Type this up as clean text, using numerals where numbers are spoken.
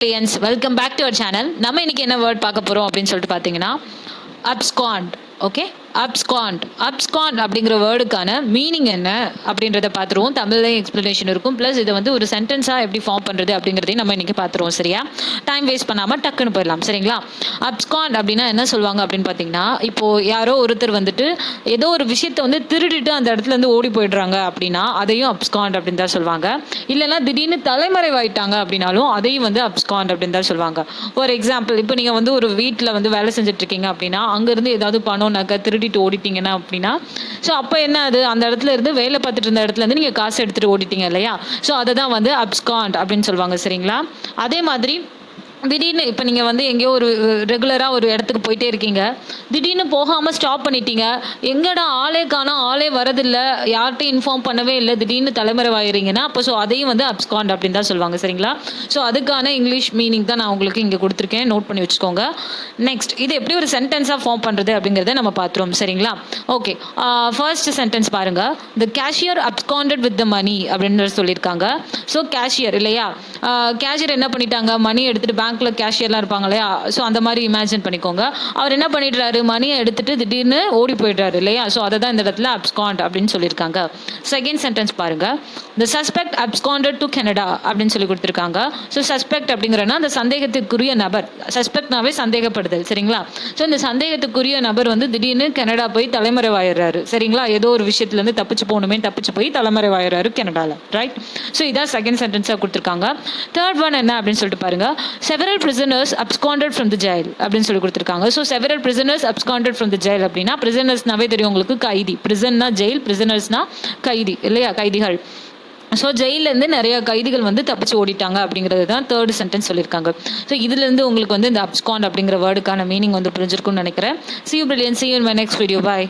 Friends, welcome back to our channel. நம்ம இன்னைக்கு என்ன வேர்ட் பார்க்க போறோம் அப்படின்னு சொல்லிட்டு பார்த்தீங்கன்னா abscond. ஓகே, abscond அப்படிங்கிற வேர்டுக்கான மீனிங் என்ன அப்படின்றத பார்த்துருவோம். தமிழ்லையும் எக்ஸ்பிளனேஷன் இருக்கும். ப்ளஸ் இதை வந்து ஒரு சென்டென்ஸாக எப்படி ஃபார்ம் பண்ணுறது அப்படிங்கிறதையும் நம்ம இன்னைக்கு பார்த்துருவோம். சரியா, டைம் வேஸ்ட் பண்ணாமல் டக்குன்னு போயிடலாம். சரிங்களா, abscond அப்படின்னா என்ன சொல்லுவாங்க அப்படின்னு பார்த்தீங்கன்னா, இப்போது யாரோ ஒருத்தர் வந்துட்டு ஏதோ ஒரு விஷயத்தை வந்து திருடிட்டு அந்த இடத்துல இருந்து ஓடி போயிடுறாங்க அப்படின்னா அதையும் abscond அப்படின்னு தான் சொல்லுவாங்க. இல்லைன்னா திடீர்னு தலைமறைவாயிட்டாங்க அப்படின்னாலும் அதையும் வந்து abscond அப்படின்னு தான் சொல்லுவாங்க. ஒரு எக்ஸாம்பிள், இப்போ நீங்கள் வந்து ஒரு வீட்டில் வந்து வேலை செஞ்சுட்டு இருக்கீங்க அப்படின்னா அங்கேருந்து ஏதாவது பணம் நகை திருடிட்டு ஓடிட்டீங்கன்னா அப்படின்னா, ஸோ அப்போ என்ன, அது அந்த இடத்துல இருந்து வேலை பார்த்துட்டு இருந்த இடத்துல இருந்து நீங்கள் காசு எடுத்துகிட்டு ஓடிட்டீங்க இல்லையா, ஸோ அதை தான் வந்து abscond அப்படின்னு சொல்லுவாங்க. சரிங்களா, அதே மாதிரி திடீர்னு இப்போ நீங்கள் வந்து எங்கேயோ ஒரு ரெகுலராக ஒரு இடத்துக்கு போயிட்டே இருக்கீங்க, திடீர்னு போகாமல் ஸ்டாப் பண்ணிட்டீங்க, எங்கடா ஆளே காணோம், ஆளே வரதில்லை, யார்கிட்டையும் இன்ஃபார்ம் பண்ணவே இல்லை, திடீர்னு தலைமறைவாயிருங்கன்னா அப்போ ஸோ அதையும் வந்து abscond அப்படின்னு தான் சொல்லுவாங்க. சரிங்களா, ஸோ அதுக்கான இங்கிலீஷ் மீனிங் தான் நான் உங்களுக்கு இங்கே கொடுத்துருக்கேன், நோட் பண்ணி வச்சுக்கோங்க. நெக்ஸ்ட், இது எப்படி ஒரு சென்டென்ஸாக ஃபார்ம் பண்ணுறது அப்படிங்கிறத நம்ம பார்த்துருவோம். சரிங்களா, ஓகே, ஃபர்ஸ்ட் சென்டென்ஸ் பாருங்கள். த cashier absconded with the money அப்படின்னு சொல்லியிருக்காங்க. ஸோ கேஷியர் இல்லையா, கேஷியர் என்ன பண்ணிட்டாங்க, மணி எடுத்துகிட்டு பேங்க்கில் கேஷியர்லாம் இருப்பாங்க இல்லையா, ஸோ அந்த மாதிரி இமேஜின் பண்ணிக்கோங்க. அவர் என்ன பண்ணிடுறாரு, மணியை எடுத்துகிட்டு திடீர்னு ஓடி போயிடுறாரு இல்லையா, ஸோ அதை தான் இந்த இடத்துல abscond அப்படின்னு சொல்லியிருக்காங்க. செகண்ட் சென்டென்ஸ் பாருங்கள். த சஸ்பெக்ட் absconded to Canada அப்படின்னு சொல்லி கொடுத்துருக்காங்க. ஸோ சஸ்பெக்ட் அப்படிங்கிறனா அந்த சந்தேகத்துக்குரிய நபர், சஸ்பெக்ட்னாவே சந்தேகப்படுதல். சரிங்களா, ஸோ இந்த சந்தேகத்துக்குரிய நபர் வந்து திடீர்னு கனடா போய் தலைமறைவாயிடுறாரு. சரிங்களா, ஏதோ ஒரு விஷயத்துலேருந்து தப்பிச்சு போய் தலைமறைவாயிடுறாரு கனடாவில். ரைட், ஸோ இதான் செகண்ட் சென்டென்ஸாக கொடுத்துருக்காங்க. தேர்ட் ஒன் என்ன அப்படின்னு சொல்லிட்டு பாருங்க. several prisoners absconded from the jail அப்படின்னு சொல்லி கொடுத்துருக்காங்க. So several prisoners absconded from the jail அப்படின்னா பிரிசனர்ஸ்னாவே தெரியும் உங்களுக்கு, கைதி. பிரிசன்னா ஜெயில், பிரிசனர்ஸ்னா கைதி இல்லையா, கைதிகள். ஸோ ஜெயிலேருந்து நிறைய கைதிகள் வந்து தப்பிச்சு ஓடிட்டாங்க அப்படிங்கிறது தான் தேர்ட் சென்டென்ஸ் சொல்லியிருக்காங்க. ஸோ இதுலேருந்து உங்களுக்கு வந்து இந்த abscond அப்படிங்கிற வேர்டுக்கான மீனிங் வந்து புரிஞ்சிருக்கும்னு நினைக்கிறேன். See you brilliant. See you in my next video. Bye.